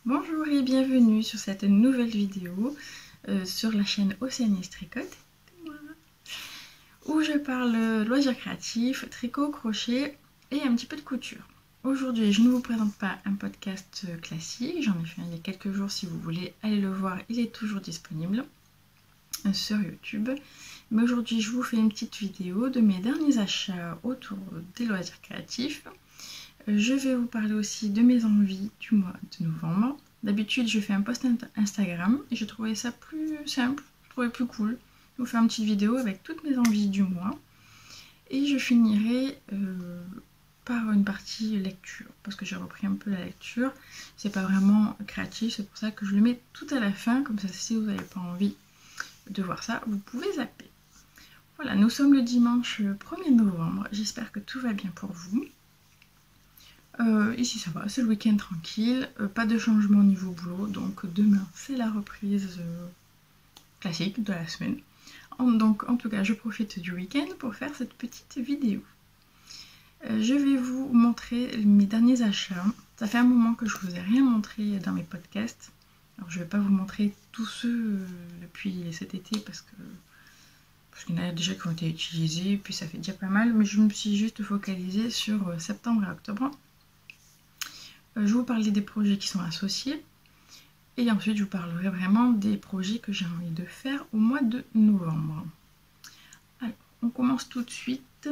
Bonjour et bienvenue sur cette nouvelle vidéo sur la chaîne Océanies Tricote où je parle loisirs créatifs, tricot, crochet et un petit peu de couture. Aujourd'hui, je ne vous présente pas un podcast classique, j'en ai fait un il y a quelques jours. Si vous voulez aller le voir, il est toujours disponible sur YouTube. Mais aujourd'hui, je vous fais une petite vidéo de mes derniers achats autour des loisirs créatifs. Je vais vous parler aussi de mes envies du mois de novembre. D'habitude, je fais un post Instagram et je trouvais ça plus simple, je trouvais plus cool. Je vous fais une petite vidéo avec toutes mes envies du mois. Et je finirai par une partie lecture, parce que j'ai repris un peu la lecture. C'est pas vraiment créatif, c'est pour ça que je le mets tout à la fin, comme ça si vous n'avez pas envie de voir ça, vous pouvez zapper. Voilà, nous sommes le dimanche 1er novembre, j'espère que tout va bien pour vous. Ici ça va, c'est le week-end tranquille, pas de changement au niveau boulot, donc demain c'est la reprise classique de la semaine. Donc en tout cas je profite du week-end pour faire cette petite vidéo. Je vais vous montrer mes derniers achats. Ça fait un moment que je vous ai rien montré dans mes podcasts. Alors je vais pas vous montrer tous ceux depuis cet été parce qu'il y en a déjà qui ont été utilisés, puis ça fait déjà pas mal, mais je me suis juste focalisée sur septembre et octobre. Je vais vous parler des projets qui sont associés et ensuite je vous parlerai vraiment des projets que j'ai envie de faire au mois de novembre. Alors, on commence tout de suite.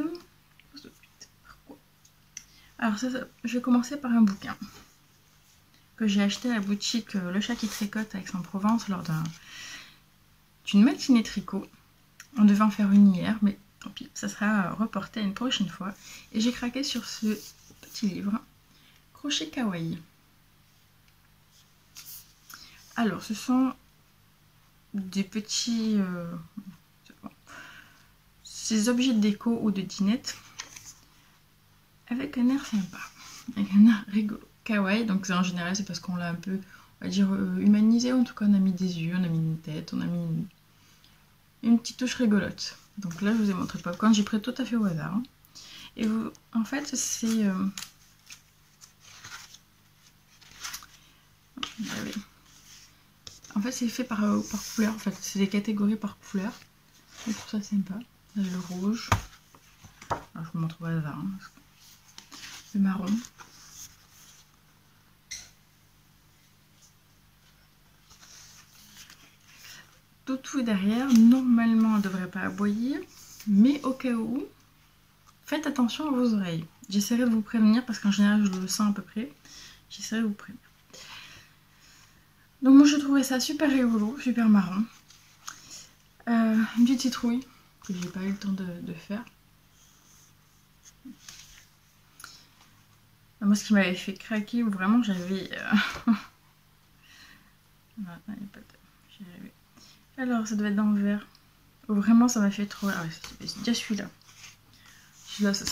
Alors je vais commencer par un bouquin que j'ai acheté à la boutique Le Chat qui Tricote à Aix-en-Provence lors d'une matinée tricot. On devait en faire une hier, mais tant pis, ça sera reporté à une prochaine fois. Et j'ai craqué sur ce petit livre, Crochet Kawaii. Alors, ce sont des petits... ces objets de déco ou de dinette avec un air sympa, avec un air rigolo. Kawaii, donc en général, c'est parce qu'on l'a un peu, on va dire, humanisé. En tout cas, on a mis des yeux, on a mis une tête, on a mis une petite touche rigolote. Donc là, je vous ai montré Popcorn, j'ai pris tout à fait au hasard. Et vous, en fait, c'est... En fait, c'est fait par couleur. En fait, c'est des catégories par couleur. Je trouve ça sympa. Là, le rouge. Alors, je vous montre au hasard. Hein, le marron. Tout derrière. Normalement, on ne devrait pas aboyer. Mais au cas où, faites attention à vos oreilles. J'essaierai de vous prévenir parce qu'en général, je le sens à peu près. J'essaierai de vous prévenir. Donc moi, je trouvais ça super rigolo, super marrant. Une petite citrouille que j'ai pas eu le temps de faire. Moi, ce qui m'avait fait craquer, où vraiment j'avais... Non, il n'y a pas de... Alors, ça doit être dans le vert. Où vraiment, ça m'a fait trop... Ah ouais, c'est déjà celui-là. Celui-là, ça...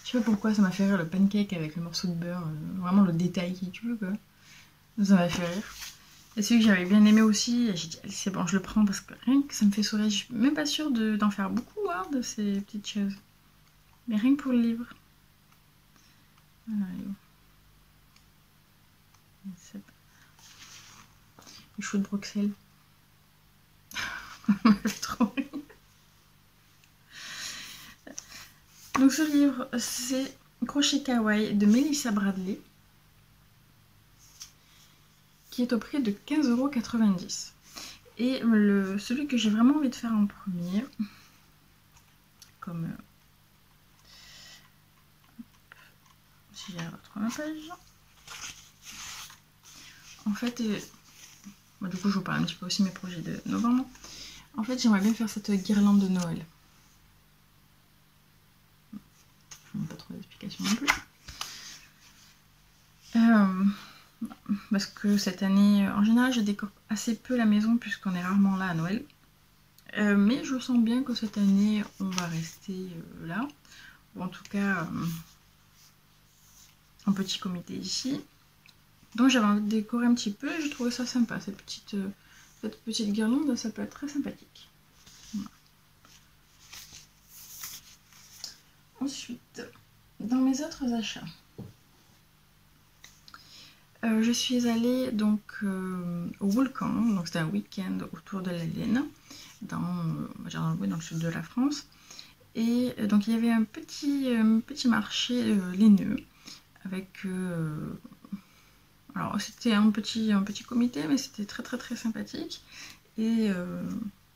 Je sais pas pourquoi, ça m'a fait rire le pancake avec le morceau de beurre. Vraiment le détail qui tue, quoi. Ça m'a fait rire. Et celui que j'avais bien aimé aussi, j'ai dit, allez, c'est bon, je le prends parce que rien que ça me fait sourire. Je suis même pas sûre d'en faire beaucoup, hein, de ces petites choses. Mais rien que pour le livre. Voilà, les choux de Bruxelles. Ça m'a fait trop rire. Donc ce livre, c'est Crochet Kawaii de Melissa Bradley, qui est au prix de 15,90 €. Et celui que j'ai vraiment envie de faire en premier, comme si j'arrive à retrouver ma page. En fait, du coup je vous parle un petit peu aussi de mes projets de novembre. En fait, j'aimerais bien faire cette guirlande de Noël. Je n'ai pas trop d'explications non plus. Parce que cette année, en général, je décore assez peu la maison puisqu'on est rarement là à Noël. Mais je sens bien que cette année, on va rester là. Ou en tout cas, en petit comité ici. Donc j'avais envie de décorer un petit peu et je trouvais ça sympa. Cette petite guirlande, ça peut être très sympathique. Voilà. Ensuite, dans mes autres achats, Je suis allée donc au Volcan, donc c'était un week-end autour de la Laine, dans le sud de la France. Et donc il y avait un petit marché laineux avec... alors c'était un petit comité, mais c'était très sympathique. Et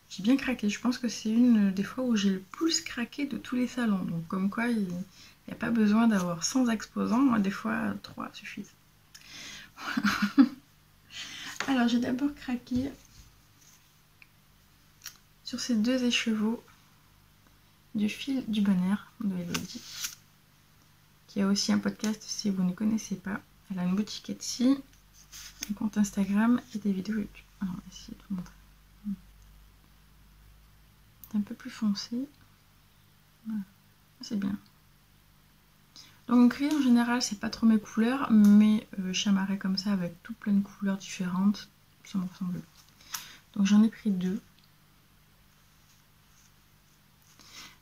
j'ai bien craqué. Je pense que c'est une des fois où j'ai le plus craqué de tous les salons. Donc comme quoi il n'y a pas besoin d'avoir 100 exposants, moi, des fois 3 suffisent. Alors j'ai d'abord craqué sur ces 2 écheveaux du fil du bonheur de Elodie, qui a aussi un podcast si vous ne connaissez pas. Elle a une boutique Etsy, un compte Instagram et des vidéos YouTube. Alors on va essayer de vous montrer. C'est un peu plus foncé. Voilà. C'est bien. Donc gris en général c'est pas trop mes couleurs, mais chamarré comme ça avec tout plein de couleurs différentes, ça me ressemble. Donc j'en ai pris 2.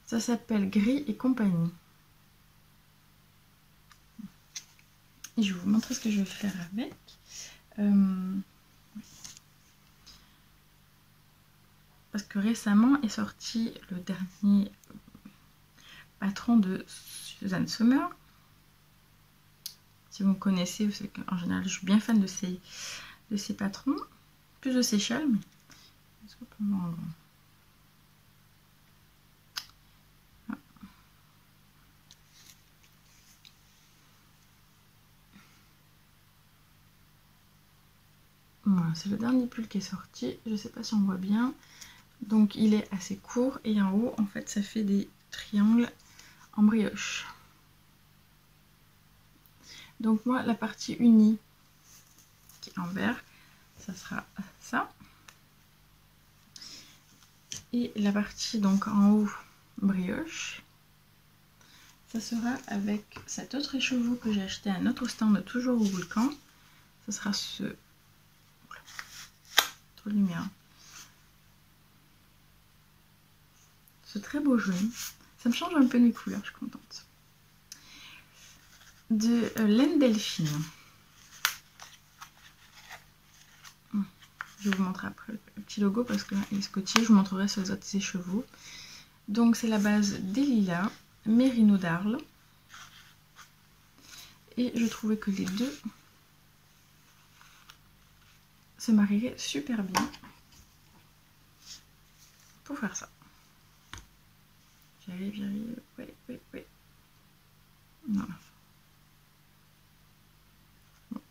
Ça s'appelle Gris et compagnie. Et je vais vous montrer ce que je vais faire avec. Parce que récemment est sorti le dernier patron de Suzanne Sommer. Si vous me connaissez, vous savez qu'en général je suis bien fan de ces patrons. Plus de Seychelles, mais est-ce qu'on peut vendre ? Voilà, c'est le dernier pull qui est sorti. Je ne sais pas si on voit bien. Donc il est assez court et en haut, en fait, ça fait des triangles en brioche. Donc moi, la partie unie qui est en vert, ça sera ça. Et la partie donc en haut brioche, ça sera avec cet autre écheveau que j'ai acheté à un autre stand toujours au Volcan. Ce sera ce... Trop de lumière. Ce très beau jaune. Ça me change un peu mes couleurs, je suis contente. De laine Delphine. Je vais vous montrer après le petit logo parce qu'il est scotché. Je vous montrerai sur les autres écheveaux. Donc c'est la base des lilas, Mérino d'Arles. Et je trouvais que les deux se marieraient super bien pour faire ça. J'arrive, oui. Voilà. Bon.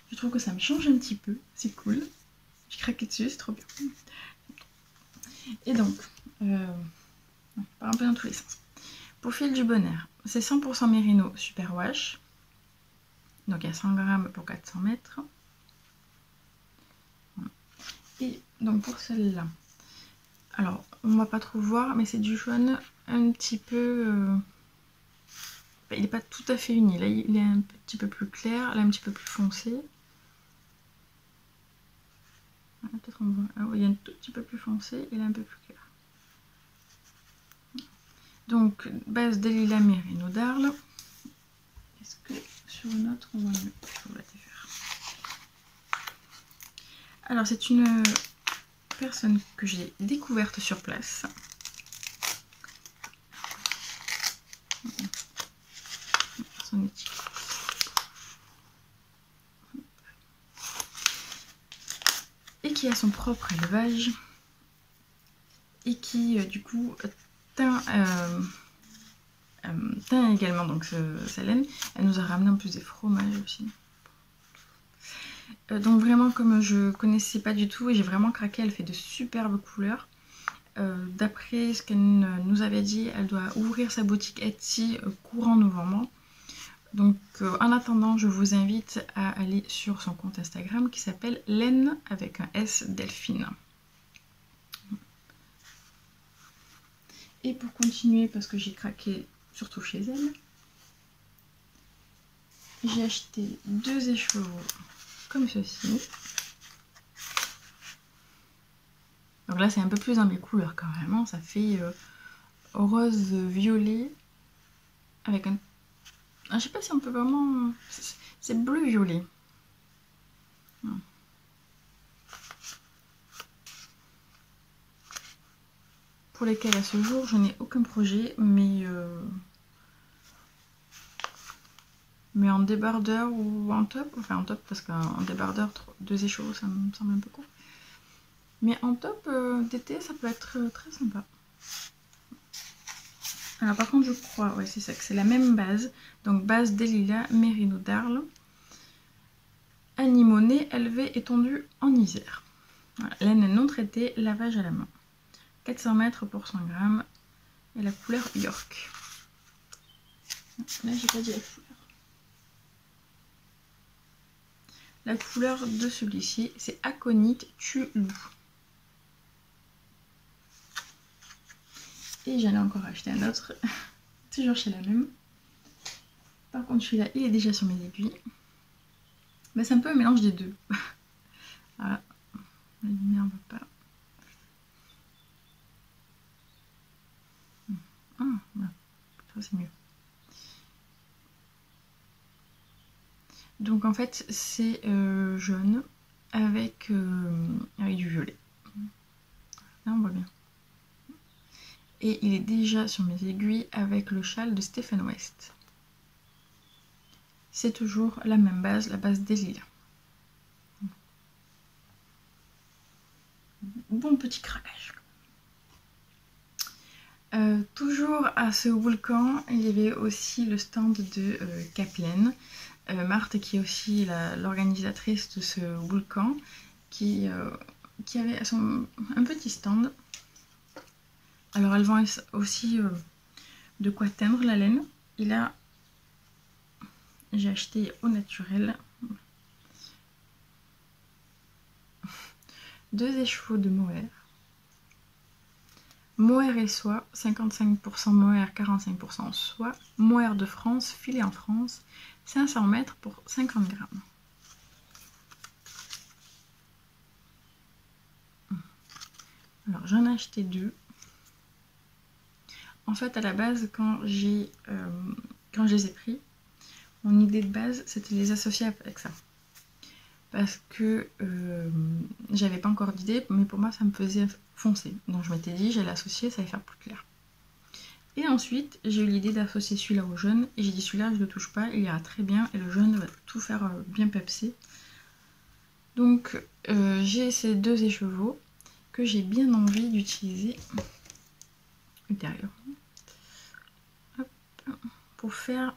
Je trouve que ça me change un petit peu, c'est cool. J'ai craqué dessus, c'est trop bien. Et donc, par un peu dans tous les sens. Pour fil du bonheur, c'est 100% Mérino Super Wash. Donc il y a 100 grammes pour 400 mètres. Et donc pour celle-là, alors on va pas trop voir, mais c'est du jaune un petit peu... il n'est pas tout à fait uni. Là il est un petit peu plus clair, là un petit peu plus foncé. Voilà, peut-être on voit. Ah, il y a un tout petit peu plus foncé et là un peu plus clair. Donc base des lilas Mérino d'Arles. Est-ce que sur une autre on voit mieux? Je vais la défaire. Alors c'est une personne que j'ai découverte sur place. Son étiquette. Et qui a son propre élevage et qui du coup teint également donc sa laine. Elle nous a ramené en plus des fromages aussi. Donc vraiment comme je connaissais pas du tout et j'ai vraiment craqué, elle fait de superbes couleurs. D'après ce qu'elle nous avait dit, elle doit ouvrir sa boutique Etsy courant novembre. Donc en attendant, je vous invite à aller sur son compte Instagram qui s'appelle Laine avec un S Delphine. Et pour continuer, parce que j'ai craqué surtout chez elle, j'ai acheté 2 écheveaux comme ceci. Donc là c'est un peu plus dans mes couleurs quand même, hein. Ça fait rose violet avec un... Ah, je sais pas si on peut vraiment... C'est bleu violet. Pour lesquels à ce jour je n'ai aucun projet, mais en débardeur ou en top, enfin en top parce qu'en débardeur 2 écheveaux ça me semble un peu court, mais en top d'été ça peut être très sympa. Alors par contre je crois, ouais c'est ça, que c'est la même base, donc base des lilas, mérino d'Arles, anémone élevé et tondu en Isère. Voilà, laine non traitée, lavage à la main. 400 mètres pour 100 grammes et la couleur York. Là j'ai pas dit la couleur. La couleur de celui-ci c'est Aconite Tulu. Et j'en ai encore acheté un autre, toujours chez la même. Par contre celui-là il est déjà sur mes aiguilles. Mais c'est un peu un mélange des deux. Voilà, la lumière ne va pas. Voilà. Ça c'est mieux. Donc en fait c'est jaune avec du violet. Là on voit bien. Et il est déjà sur mes aiguilles avec le châle de Stephen West. C'est toujours la même base, la base des lilas. Bon petit craquage. Toujours à ce Woolcamp, il y avait aussi le stand de Kaplan. Marthe, qui est aussi l'organisatrice de ce Woolcamp, qui avait un petit stand. Alors elle vend aussi de quoi teindre la laine. Et là, j'ai acheté au naturel 2 écheveaux de mohair. Mohair et soie, 55% mohair, 45% soie. Mohair de France, filet en France, 500 mètres pour 50 grammes. Alors j'en ai acheté 2. En fait à la base quand je les ai pris, mon idée de base c'était de les associer avec ça. Parce que j'avais pas encore d'idée, mais pour moi ça me faisait foncer. Donc je m'étais dit j'allais associer, ça allait faire plus clair. Et ensuite j'ai eu l'idée d'associer celui-là au jaune, et j'ai dit celui-là je le touche pas, il ira très bien, et le jaune va tout faire bien pepser. Donc j'ai ces 2 écheveaux que j'ai bien envie d'utiliser ultérieurement pour faire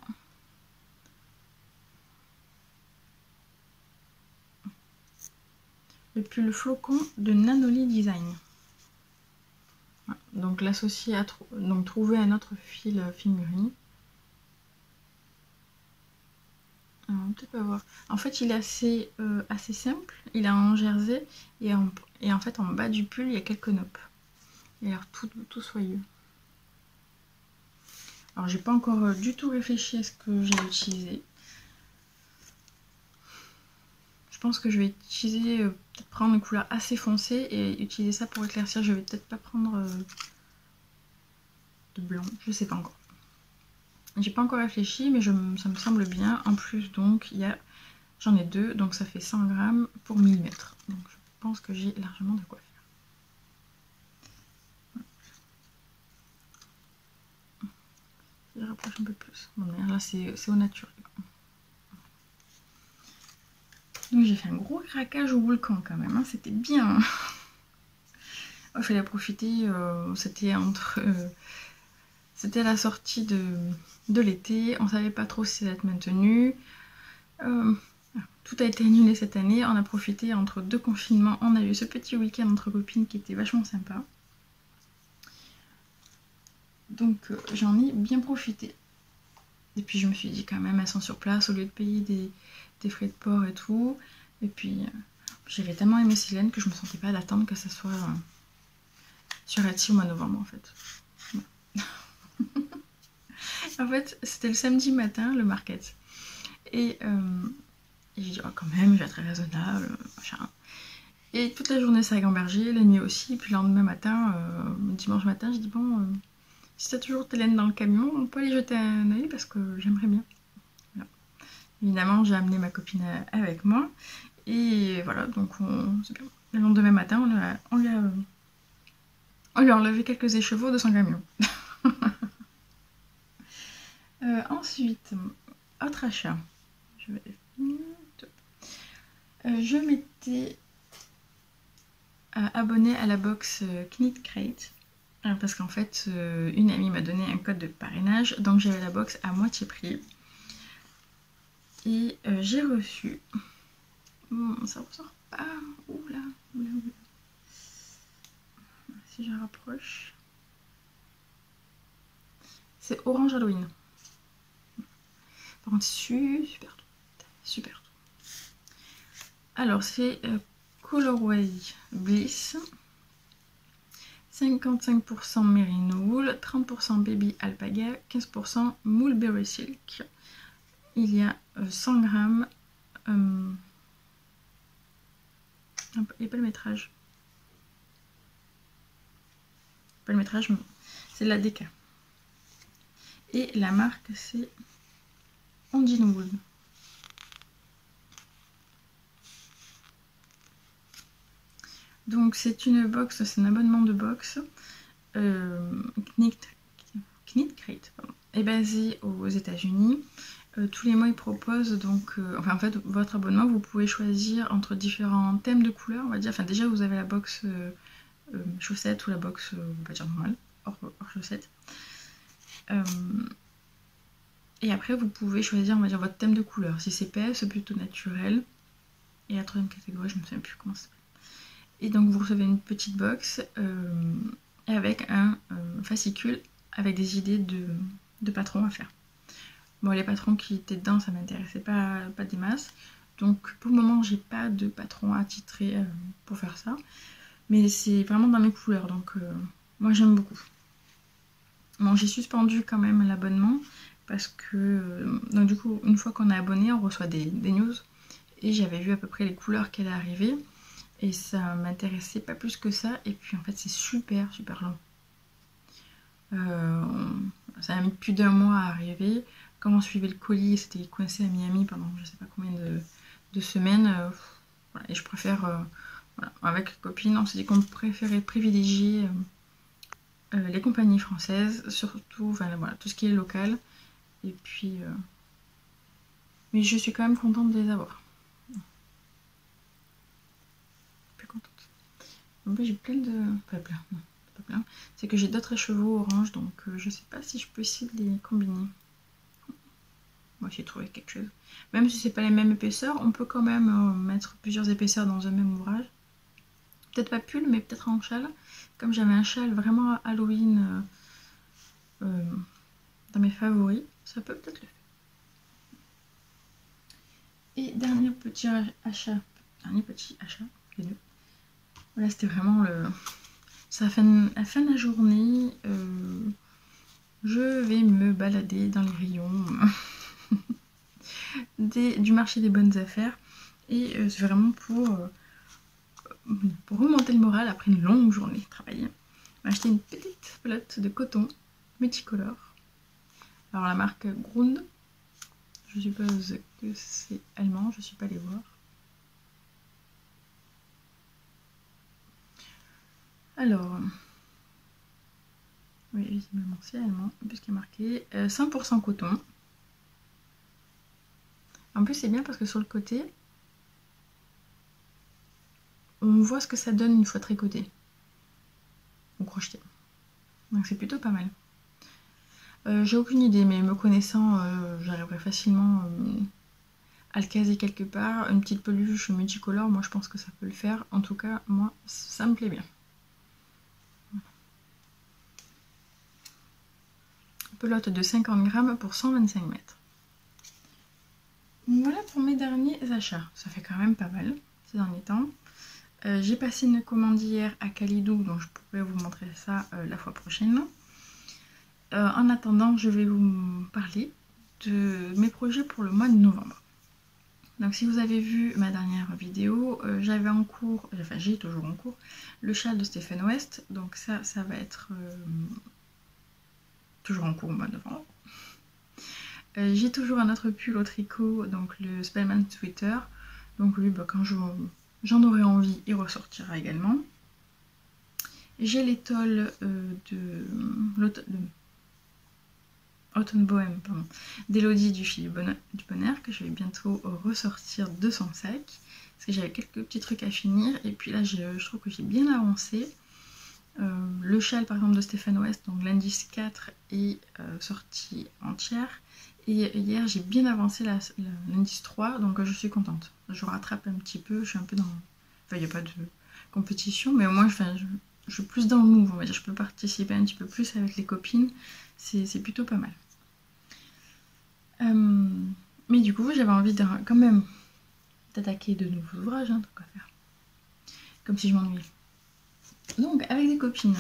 le pull flocon de Nanoli Design. Voilà. Donc l'associer à trouver un autre fil figurine. Peut-être pas voir. En fait il est assez simple, il est en jersey et en fait en bas du pull il y a quelques noppes. Il a l'air tout soyeux. Alors j'ai pas encore du tout réfléchi à ce que j'ai utilisé. Je pense que je vais utiliser, peut-être prendre une couleur assez foncée et utiliser ça pour éclaircir. Je vais peut-être pas prendre de blanc, je sais pas encore. J'ai pas encore réfléchi, mais ça me semble bien. En plus donc j'en ai 2, donc ça fait 100 grammes pour 1000 mètres. Donc je pense que j'ai largement de quoi faire. Je rapproche un peu plus. Bon, là c'est au naturel. Donc j'ai fait un gros craquage au Woolcamp quand même, hein. C'était bien. Il fallait profiter, c'était c'était la sortie de l'été, on savait pas trop si ça allait être maintenu. Tout a été annulé cette année, on a profité entre 2 confinements, on a eu ce petit week-end entre copines qui était vachement sympa. Donc j'en ai bien profité. Et puis je me suis dit quand même, elles sont sur place au lieu de payer des frais de port et tout. Et puis j'avais tellement aimé ces laines que je me sentais pas d'attendre que ça soit sur Etsy au mois de novembre en fait. Ouais. En fait c'était le samedi matin le market. Et j'ai dit oh, quand même je vais être raisonnable, machin. Et toute la journée ça a gambergé, la nuit aussi. Et puis le lendemain matin, dimanche matin, j'ai dit bon... si t'as toujours tes laines dans le camion, on peut aller jeter un œil parce que j'aimerais bien. Voilà. Évidemment, j'ai amené ma copine avec moi. Et voilà, donc c'est bien. Le lendemain matin, on lui a enlevé quelques écheveaux de son camion. Ensuite, autre achat. Je m'étais abonnée à la box Knit Crate. Parce qu'en fait, une amie m'a donné un code de parrainage, donc j'avais la box à moitié prix. Et j'ai reçu... ça ressort pas... Oula. Si je rapproche... C'est Orange Halloween. Par contre, super tout. Alors, c'est Colorway Bliss. 55% Merino Wool, 30% Baby Alpaga, 15% Mulberry Silk. Il y a 100 grammes. Il n'y a pas le métrage. Pas le métrage, mais c'est de la DK. Et la marque, c'est Ondine Wool. Donc c'est une box, c'est un abonnement de box. Knit Crate est basé aux États-Unis. Tous les mois ils proposent donc, enfin en fait votre abonnement vous pouvez choisir entre différents thèmes de couleurs, on va dire. Enfin déjà vous avez la box chaussettes ou la box on va dire normale, hors chaussettes. Et après vous pouvez choisir on va dire votre thème de couleur. Si c'est PS, c'est plutôt naturel. Et la troisième catégorie, je ne me souviens plus comment ça s'appelle. Et donc vous recevez une petite box avec un fascicule avec des idées de patrons à faire. Bon, les patrons qui étaient dedans, ça m'intéressait pas des masses. Donc pour le moment, j'ai pas de patron attitré pour faire ça. Mais c'est vraiment dans mes couleurs, donc moi j'aime beaucoup. Bon, j'ai suspendu quand même l'abonnement parce que donc du coup, une fois qu'on est abonné, on reçoit des news. Et j'avais vu à peu près les couleurs qui allaient arriver. Et ça m'intéressait pas plus que ça. Et puis en fait, c'est super long. Ça a mis plus d'1 mois à arriver. Comme on suivait le colis, c'était coincé à Miami pendant je sais pas combien de semaines. Voilà. Et je préfère... voilà. Avec les copines, on s'est dit qu'on préférait privilégier les compagnies françaises. Surtout, enfin voilà, tout ce qui est local. Et puis... mais je suis quand même contente de les avoir. En plus j'ai plein de... Enfin plein, non, pas plein. C'est que j'ai d'autres écheveaux orange, donc je sais pas si je peux essayer de les combiner. Moi j'ai trouvé quelque chose. Même si c'est pas les mêmes épaisseurs, on peut quand même mettre plusieurs épaisseurs dans un même ouvrage. Peut-être pas pull, mais peut-être en châle. Comme j'avais un châle vraiment Halloween dans mes favoris, ça peut peut-être le faire. Et dernier petit achat, les deux. Voilà, c'était vraiment le... Ça à la fin de la journée, je vais me balader dans les rayons du marché des bonnes affaires. Et c'est vraiment pour remonter le moral après une longue journée de travail. J'ai acheté une petite pelote de coton multicolore. Alors la marque Grund, je suppose que c'est allemand, je ne suis pas allée voir. Alors, oui, visiblement c'est allemand, puisqu'il y a marqué 100% coton. En plus c'est bien parce que sur le côté, on voit ce que ça donne une fois tricoté ou crocheté. Donc c'est plutôt pas mal. J'ai aucune idée, mais me connaissant, j'arriverai facilement à le caser quelque part. Une petite peluche multicolore, moi je pense que ça peut le faire. En tout cas, moi, ça me plaît bien. Pelote de 50 grammes pour 125 mètres. Voilà pour mes derniers achats. Ça fait quand même pas mal ces derniers temps. J'ai passé une commande hier à Calidou, donc je pourrais vous montrer ça la fois prochaine. En attendant, je vais vous parler de mes projets pour le mois de novembre. Donc si vous avez vu ma dernière vidéo, j'avais en cours, enfin j'ai toujours en cours, le châle de Stephen West. Donc ça va être toujours en cours au mois de novembre. J'ai toujours un autre pull au tricot, donc le Spellman Sweater. Donc lui, bah, quand j'en aurai envie, il ressortira également. J'ai l'étole de Autumn Bohème, d'Elodie du Fil du Bonheur, que je vais bientôt ressortir de son sac, parce que j'avais quelques petits trucs à finir, et puis là je trouve que j'ai bien avancé. Le châle par exemple de Stéphane Ouest, donc l'indice 4 est sorti entière, et hier j'ai bien avancé l'indice 3, donc je suis contente. Je rattrape un petit peu, je suis un peu dans... Enfin, il n'y a pas de compétition, mais au moins je suis plus dans le move, on va dire. Je peux participer un petit peu plus avec les copines, c'est plutôt pas mal. Mais du coup, j'avais envie quand même d'attaquer de nouveaux ouvrages, hein, tant qu'à faire. Comme si je m'ennuyais. Donc, avec des copines,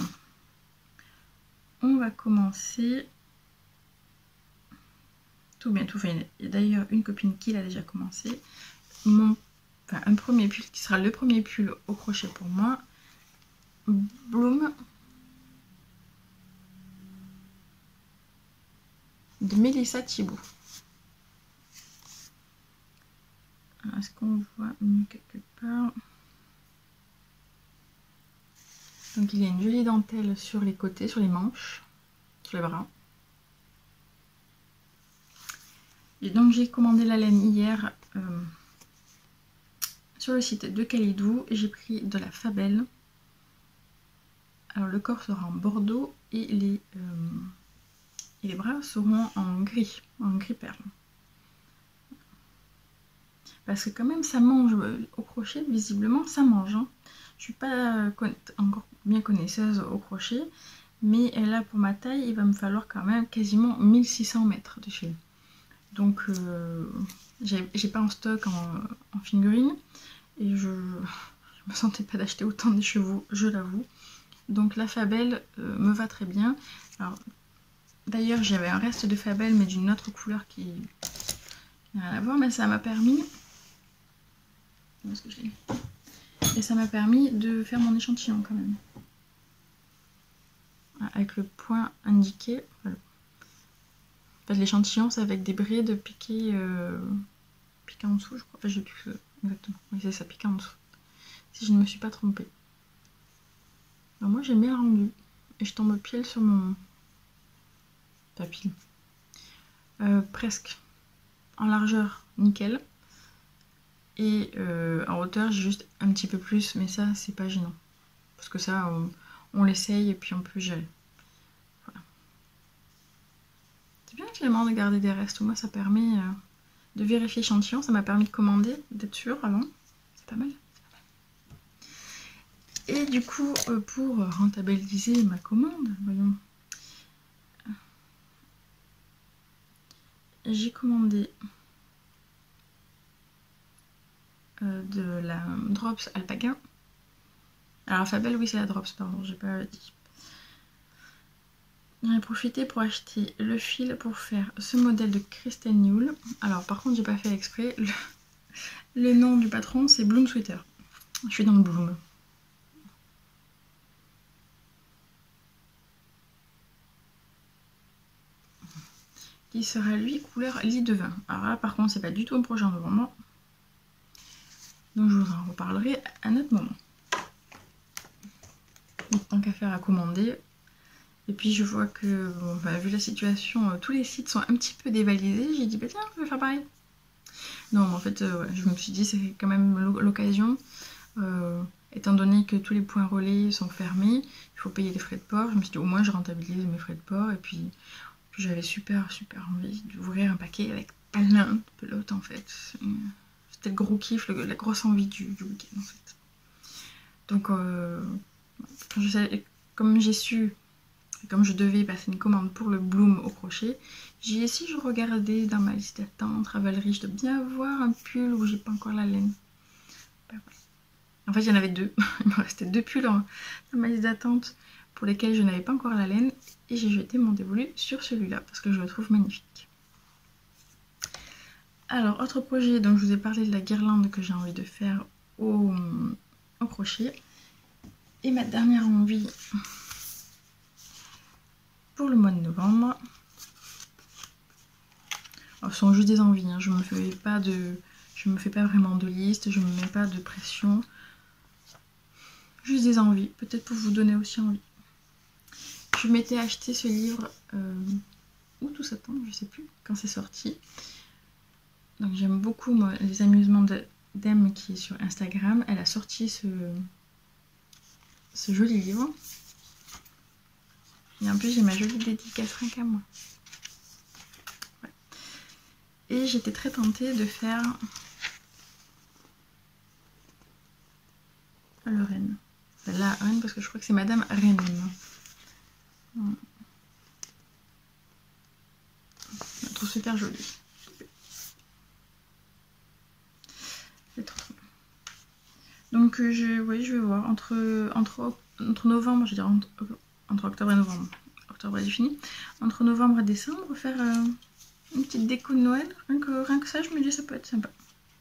on va commencer tout bientôt. Enfin, il y a d'ailleurs une copine qui l'a déjà commencé. Un premier pull qui sera le premier pull au crochet pour moi. Bloom de Mélissa Thibault. Est-ce qu'on voit mieux quelque part? Donc il y a une jolie dentelle sur les côtés, sur les manches, sur les bras. Et donc j'ai commandé la laine hier sur le site de Calidou. J'ai pris de la Fabelle. Alors le corps sera en bordeaux et les bras seront en gris perle. Parce que quand même ça mange au crochet, visiblement ça mange. Hein. Je suis pas encore bien connaisseuse au crochet, mais là pour ma taille il va me falloir quand même quasiment 1600 mètres de fil. Donc j'ai pas en stock en figurine et je me sentais pas d'acheter autant de chevaux, je l'avoue. Donc la Fabelle me va très bien. Alors d'ailleurs j'avais un reste de Fabelle mais d'une autre couleur qui n'a rien à voir, mais ça m'a permis... Où est-ce que je l'ai ? Et ça m'a permis de faire mon échantillon quand même. Avec le point indiqué. Voilà. En fait, l'échantillon c'est avec des brides piquées en dessous, je crois. Enfin, je sais plus exactement. Oui, c'est ça, piqué en dessous. Si je ne me suis pas trompée. Alors moi j'aime bien le rendu. Et je tombe pile sur mon... Pas pile. Presque. En largeur, nickel. Et en hauteur, j'ai juste un petit peu plus, mais ça, c'est pas gênant. Parce que ça, on l'essaye et puis on peut gérer. Voilà. C'est bien Clément de garder des restes. Moi, ça permet de vérifier l'échantillon. Ça m'a permis de commander, d'être sûr avant. C'est pas mal. Et du coup, pour rentabiliser ma commande, voyons. J'ai commandé de la Drops Alpaca. Alors Fabelle, oui c'est la Drops, pardon, j'ai pas dit. J'en ai profité pour acheter le fil pour faire ce modèle de Kristen Newell. Alors par contre j'ai pas fait exprès, le nom du patron c'est Bloom Sweater. Je suis dans le Bloom. Qui sera lui couleur lit de vin. Alors là par contre c'est pas du tout un projet en moment. Donc je vous en reparlerai à un autre moment. Tant qu'à faire à commander. Et puis je vois que, bon, bah, vu la situation, tous les sites sont un petit peu dévalisés. J'ai dit, bah tiens, je vais faire pareil. Non, mais en fait, ouais, je me suis dit, c'est quand même l'occasion. Étant donné que tous les points relais sont fermés, il faut payer les frais de port. Je me suis dit, au moins, je rentabilise mes frais de port. Et puis j'avais super envie d'ouvrir un paquet avec plein de pelotes, en fait. C'était le gros kiff, la grosse envie du week-end, en fait. Donc, comme j'ai su... Comme je devais passer une commande pour le Bloom au crochet, j'ai dit si je regardais dans ma liste d'attente Ravelry, je dois bien avoir un pull où j'ai pas encore la laine. Ben, voilà. En fait, il y en avait deux. Il me restait deux pulls dans ma liste d'attente pour lesquels je n'avais pas encore la laine. Et j'ai jeté mon dévolu sur celui-là parce que je le trouve magnifique. Alors, autre projet, donc je vous ai parlé de la guirlande que j'ai envie de faire au crochet. Et ma dernière envie... pour le mois de novembre. Alors, ce sont juste des envies, hein. Je Je me fais pas vraiment de liste, je me mets pas de pression. Juste des envies, peut-être pour vous donner aussi envie. Je m'étais acheté ce livre août ou septembre, je sais plus, quand c'est sorti. Donc j'aime beaucoup moi, les amusements d'Em qui est sur Instagram. Elle a sorti ce joli livre. Et en plus j'ai ma jolie dédicace rien qu'à moi. Ouais. Et j'étais très tentée de faire le Rennes. La Rennes parce que je crois que c'est Madame Rennes. Je la trouve super jolie. C'est trop bien. Donc je vais voir entre novembre, je veux dire entre octobre et novembre. Octobre est fini. Entre novembre et décembre, faire une petite déco de Noël. Rien que ça, je me dis ça peut être sympa.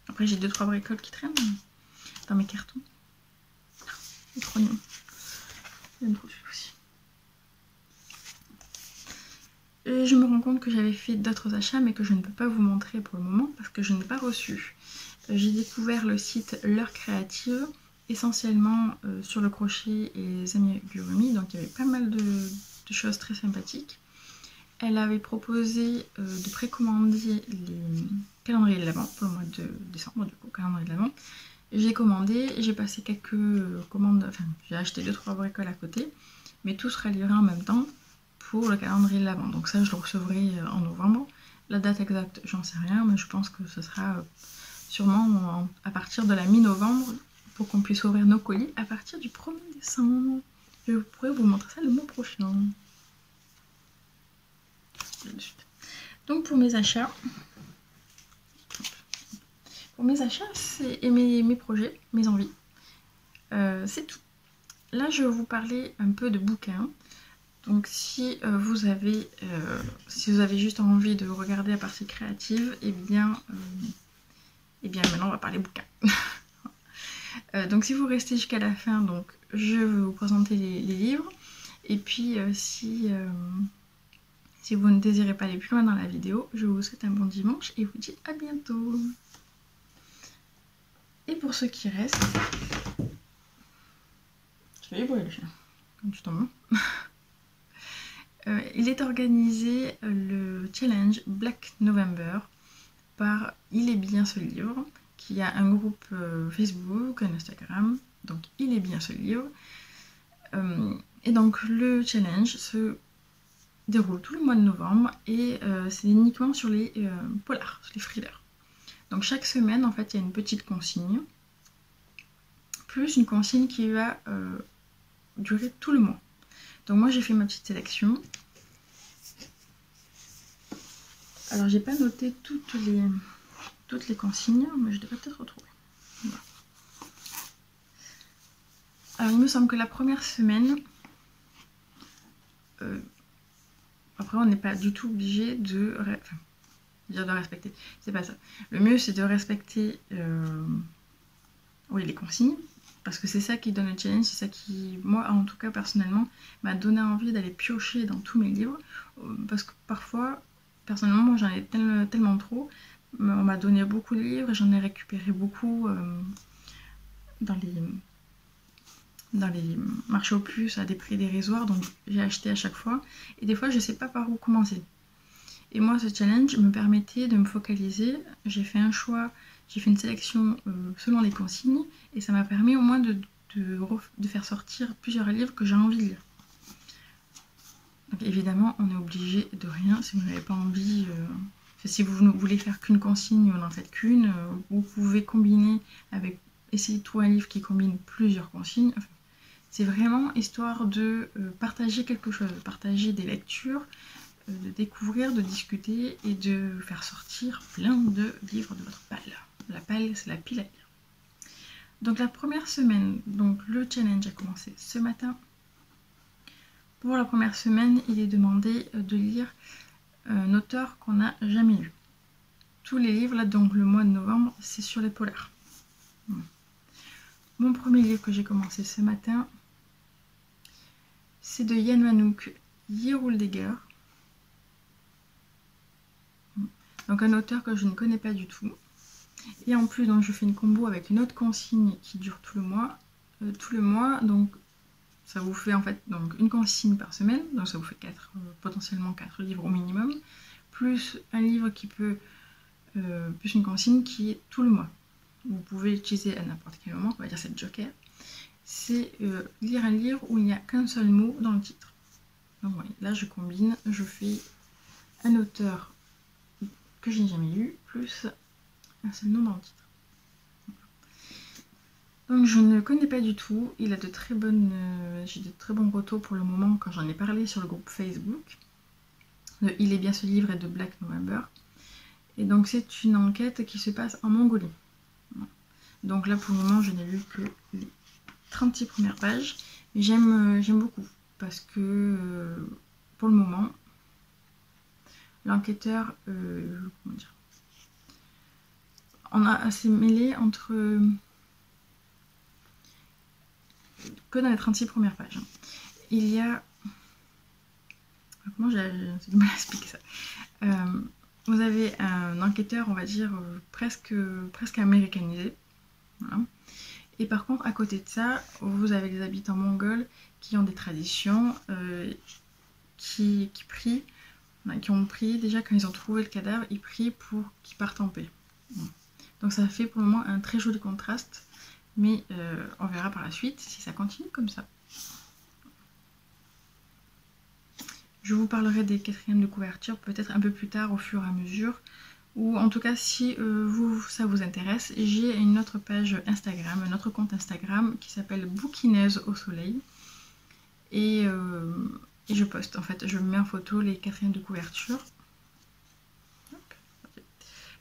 Après j'ai 2-3 bricoles qui traînent dans mes cartons. C'est trop mignon. J'aime trop celui aussi. Et je me rends compte que j'avais fait d'autres achats mais que je ne peux pas vous montrer pour le moment parce que je n'ai pas reçu. J'ai découvert le site L'Heure Créative essentiellement sur le crochet et les amigurumi, donc il y avait pas mal de choses très sympathiques. Elle avait proposé de précommander les calendriers de l'Avent pour le mois de décembre, du coup, calendrier de l'Avent. J'ai commandé, j'ai passé quelques commandes, enfin j'ai acheté 2-3 bricoles à côté, mais tout sera livré en même temps pour le calendrier de l'Avent. Donc ça je le recevrai en novembre. La date exacte, j'en sais rien, mais je pense que ce sera sûrement à partir de la mi-novembre pour qu'on puisse ouvrir nos colis à partir du 1er décembre. Je pourrais vous montrer ça le mois prochain. Donc pour mes achats, et mes projets, mes envies, c'est tout. Là je vais vous parler un peu de bouquins. Donc si vous avez juste envie de regarder la partie créative, et bien maintenant on va parler bouquins. Donc si vous restez jusqu'à la fin, donc je vais vous présenter les livres. Et puis si vous ne désirez pas aller plus loin dans la vidéo, je vous souhaite un bon dimanche et vous dis à bientôt. Et pour ceux qui restent, je vais ébrouiller le chien, comme tu tombes. Il est organisé le challenge Black November par Il est bien ce livre, qui a un groupe Facebook, un Instagram, donc Il est bien ce livre. Et donc le challenge se déroule tout le mois de novembre et c'est uniquement sur les polars, sur les thrillers. Donc chaque semaine en fait il y a une petite consigne, plus une consigne qui va durer tout le mois. Donc moi j'ai fait ma petite sélection. Alors j'ai pas noté toutes les consignes, mais je devrais peut-être retrouver. Voilà. Alors il me semble que la première semaine, après on n'est pas du tout obligé de respecter, c'est pas ça. Le mieux c'est de respecter les consignes, parce que c'est ça qui donne le challenge, c'est ça qui, moi en tout cas personnellement, m'a donné envie d'aller piocher dans tous mes livres, parce que parfois, personnellement, moi j'en ai tellement trop, on m'a donné beaucoup de livres, j'en ai récupéré beaucoup dans les marchés aux puces à des prix dérisoires, donc j'ai acheté à chaque fois, et des fois je sais pas par où commencer. Et moi ce challenge me permettait de me focaliser, j'ai fait un choix, j'ai fait une sélection selon les consignes, et ça m'a permis au moins de faire sortir plusieurs livres que j'ai envie de lire. Donc évidemment on est obligé de rien, si vous n'avez pas envie, si vous ne voulez faire qu'une consigne, vous n'en faites qu'une, vous pouvez combiner avec, essayer de trouver un livre qui combine plusieurs consignes. Enfin, c'est vraiment histoire de partager quelque chose, de partager des lectures, de découvrir, de discuter et de faire sortir plein de livres de votre palle. La palle, c'est la pile à lire. Donc la première semaine, donc le challenge a commencé ce matin. Pour la première semaine, il est demandé de lire un auteur qu'on n'a jamais lu. Tous les livres, là, donc le mois de novembre, c'est sur les polars. Mon premier livre que j'ai commencé ce matin, c'est de Yann Manouk, Yeruldegger. Donc un auteur que je ne connais pas du tout. Et en plus, donc, je fais une combo avec une autre consigne qui dure tout le mois. Donc ça vous fait en fait donc une consigne par semaine, donc ça vous fait potentiellement 4 livres au minimum, plus un livre qui peut, plus une consigne qui est tout le mois. Vous pouvez l'utiliser à n'importe quel moment, on va dire c'est le joker. C'est lire un livre où il n'y a qu'un seul mot dans le titre. Donc voilà, là je combine, je fais un auteur que je n'ai jamais lu, plus un seul nom dans le titre. Donc je ne connais pas du tout, il a de très bonnes, j'ai de très bons retours pour le moment quand j'en ai parlé sur le groupe Facebook. Il est bien ce livre et de Black November. Et donc c'est une enquête qui se passe en Mongolie. Donc là pour le moment je n'ai lu que les 36 premières pages. Mais j'aime beaucoup parce que pour le moment l'enquêteur, comment dire, on a assez mêlé entre... que dans les 36 premières pages. Il y a... Comment j'ai du mal à expliquer ça. Vous avez un enquêteur, on va dire, presque américanisé. Voilà. Et par contre, à côté de ça, vous avez des habitants mongols qui ont des traditions, qui prient, qui ont prié déjà quand ils ont trouvé le cadavre, ils prient pour qu'il parte en paix. Donc ça fait pour le moment un très joli contraste. Mais on verra par la suite si ça continue comme ça. Je vous parlerai des quatrièmes de couverture peut-être un peu plus tard au fur et à mesure. Ou en tout cas si ça vous intéresse, j'ai une autre page Instagram, un autre compte Instagram qui s'appelle Bouquineuse au soleil. Et je poste en fait, je mets en photo les quatrièmes de couverture.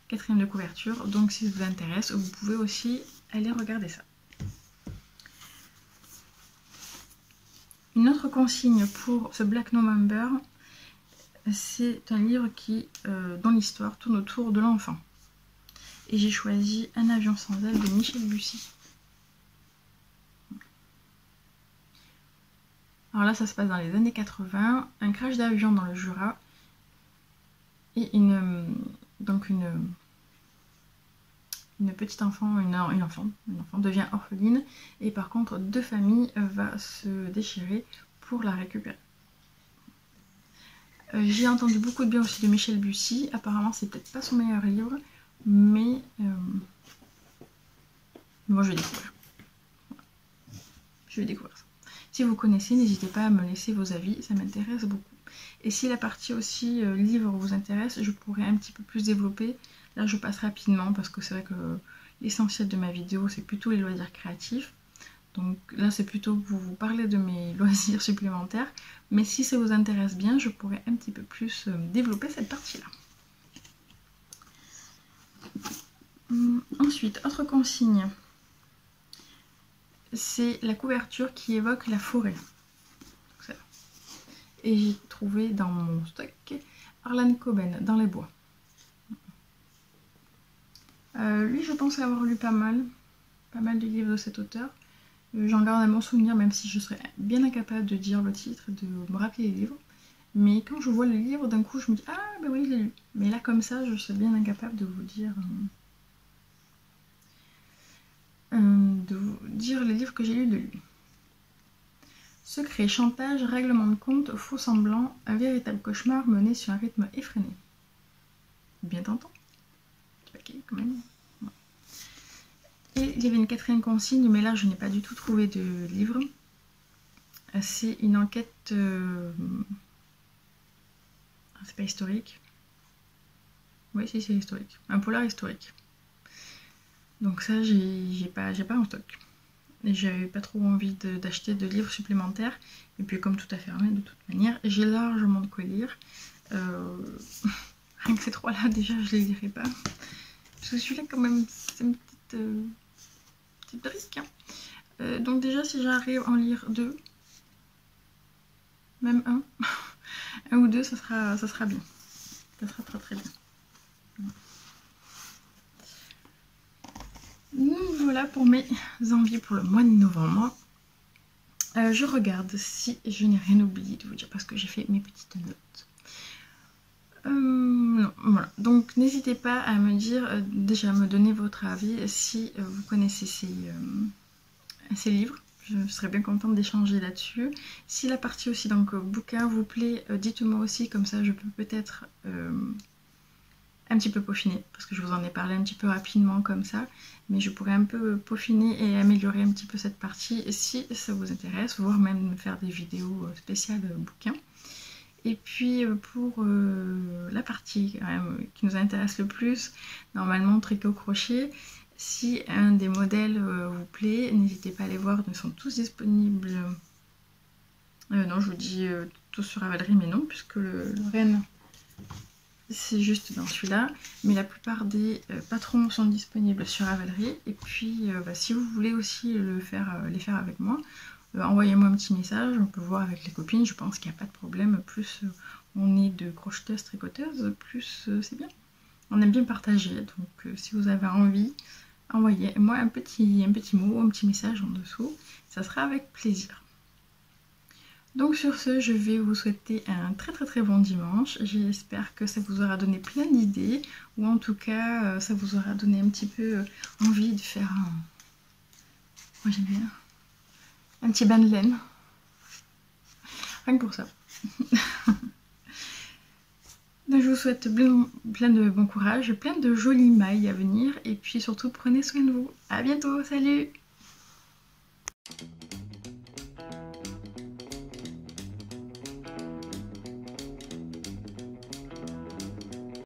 Quatrième de couverture, donc si ça vous intéresse, vous pouvez aussi aller regarder ça. Une autre consigne pour ce Black November, c'est un livre qui, dont l'histoire tourne autour de l'enfant. Et j'ai choisi Un avion sans aile de Michel Bussy. Alors là, ça se passe dans les années 80, un crash d'avion dans le Jura, et une petite enfant, une enfant devient orpheline, et par contre deux familles vont se déchirer pour la récupérer. J'ai entendu beaucoup de bien aussi de Michel Bussy, apparemment c'est peut-être pas son meilleur livre, mais moi je vais découvrir. Je vais découvrir ça. Si vous connaissez, n'hésitez pas à me laisser vos avis, ça m'intéresse beaucoup. Et si la partie aussi livre vous intéresse, je pourrais un petit peu plus développer. Là je passe rapidement parce que c'est vrai que l'essentiel de ma vidéo c'est plutôt les loisirs créatifs. Donc là c'est plutôt pour vous parler de mes loisirs supplémentaires. Mais si ça vous intéresse bien, je pourrais un petit peu plus développer cette partie-là. Ensuite, autre consigne. C'est la couverture qui évoque la forêt. Et j'ai trouvé dans mon stock Harlan Coben, Dans les bois. Lui, je pense avoir lu pas mal de livres de cet auteur. J'en garde un bon souvenir, même si je serais bien incapable de dire le titre, de me rappeler les livres. Mais quand je vois le livre, d'un coup, je me dis « Ah, ben oui, je l'ai lu ». Mais là, comme ça, je suis bien incapable de vous dire... les livres que j'ai lus de lui. Secret, chantage, règlement de compte, faux semblant, un véritable cauchemar mené sur un rythme effréné. Bien tentant. Ok, quand même. Ouais. Et il y avait une quatrième consigne, mais là je n'ai pas du tout trouvé de livre. C'est une enquête... c'est pas historique. Oui, si, c'est historique. Un polar historique. Donc ça, j'ai pas en stock. Et j'avais pas trop envie d'acheter de livres supplémentaires. Et puis comme tout a fermé de toute manière, j'ai largement de quoi lire. Rien que ces trois-là, déjà, je les lirai pas. Parce que celui-là, quand même, c'est une petite risque. Hein. Donc déjà, si j'arrive à en lire 2, même un ou 2, ça sera bien. Ça sera très très bien. Donc voilà pour mes envies pour le mois de novembre. Je regarde si je n'ai rien oublié de vous dire parce que j'ai fait mes petites notes. Non, Voilà, donc n'hésitez pas à me dire, déjà me donner votre avis si vous connaissez ces livres. Je serais bien contente d'échanger là-dessus. Si la partie aussi donc bouquin vous plaît, dites-moi aussi, comme ça je peux peut-être un petit peu peaufiner, parce que je vous en ai parlé un petit peu rapidement comme ça, mais je pourrais un peu peaufiner et améliorer un petit peu cette partie si ça vous intéresse, voire même faire des vidéos spéciales bouquins. Et puis pour la partie quand même, qui nous intéresse le plus, normalement tricot crochet, si un des modèles vous plaît, n'hésitez pas à les voir, ils sont tous disponibles. Non, je vous dis tous sur Ravelry, mais non, puisque le Rennes, c'est juste dans celui-là. Mais la plupart des patrons sont disponibles sur Ravelry. Et puis, si vous voulez aussi les faire avec moi, envoyez-moi un petit message, on peut voir avec les copines, je pense qu'il n'y a pas de problème. Plus on est de crocheteuses, tricoteuses, plus c'est bien. On aime bien partager, donc si vous avez envie, envoyez-moi un petit mot, un petit message en dessous, ça sera avec plaisir. Donc sur ce, je vais vous souhaiter un très bon dimanche. J'espère que ça vous aura donné plein d'idées, ou en tout cas, ça vous aura donné un petit peu envie de faire un... Moi j'aime bien. Un petit bain de laine. Rien que pour ça. Donc je vous souhaite plein de bon courage, plein de jolies mailles à venir, et puis surtout prenez soin de vous. À bientôt, salut!